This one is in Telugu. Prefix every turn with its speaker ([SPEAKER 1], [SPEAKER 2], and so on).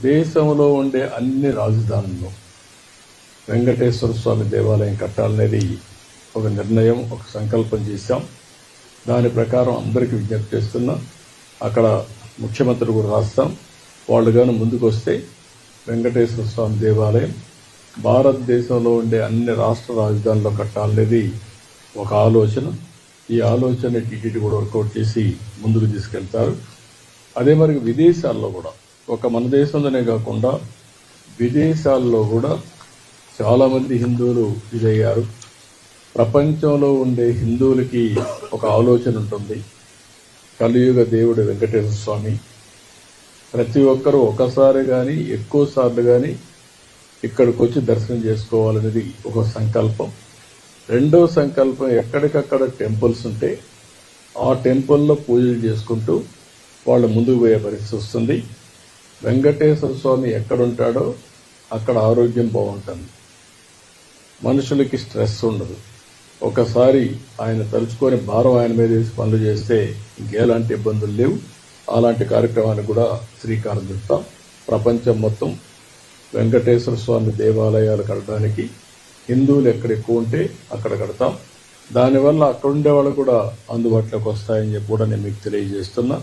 [SPEAKER 1] దేశంలో ఉండే అన్ని రాజధానుల్లో వెంకటేశ్వర స్వామి దేవాలయం కట్టాలనేది ఒక నిర్ణయం, ఒక సంకల్పం చేశాం. దాని ప్రకారం అందరికీ విజ్ఞప్తి చేస్తున్నా. అక్కడ ముఖ్యమంత్రి కూడా రాస్తాం. వాళ్ళు కానీ ముందుకు వస్తే వెంకటేశ్వర స్వామి దేవాలయం భారతదేశంలో ఉండే అన్ని రాష్ట్ర రాజధానుల్లో కట్టాలనేది ఒక ఆలోచన. ఈ ఆలోచన టీటీడీ కూడా వర్కౌట్ చేసి ముందుకు తీసుకెళ్తారు. అదే మరి విదేశాల్లో కూడా, ఒక మన దేశంలోనే కాకుండా విదేశాల్లో కూడా చాలామంది హిందువులు ఇదయ్యారు. ప్రపంచంలో ఉండే హిందువులకి ఒక ఆలోచన ఉంటుంది. కలియుగ దేవుడు వెంకటేశ్వర స్వామి, ప్రతి ఒక్కరూ ఒకసారి కానీ ఎక్కువ సార్లు కానీ ఇక్కడికి వచ్చి దర్శనం చేసుకోవాలనేది ఒక సంకల్పం. రెండో సంకల్పం, ఎక్కడికక్కడ టెంపుల్స్ ఉంటే ఆ టెంపుల్లో పూజలు చేసుకుంటూ వాళ్ళు ముందుకు పోయే పరిస్థితి వస్తుంది. వెంకటేశ్వర స్వామి ఎక్కడుంటాడో అక్కడ ఆరోగ్యం బాగుంటుంది, మనుషులకి స్ట్రెస్ ఉండదు. ఒకసారి ఆయన తలుచుకొని భారం ఆయన మీద వేసి పనులు చేస్తే ఇంకెలాంటి ఇబ్బందులు లేవు. అలాంటి కార్యక్రమానికి కూడా శ్రీకారం చుడతాం. ప్రపంచం మొత్తం వెంకటేశ్వర స్వామి దేవాలయాలు కట్టడానికి హిందువులు ఎక్కడ ఎక్కువ ఉంటే అక్కడ కడతాం. దానివల్ల అక్కడ ఉండే వాళ్ళు కూడా అందుబాటులోకి వస్తాయని చెప్పి కూడా నేను మీకు తెలియజేస్తున్నా.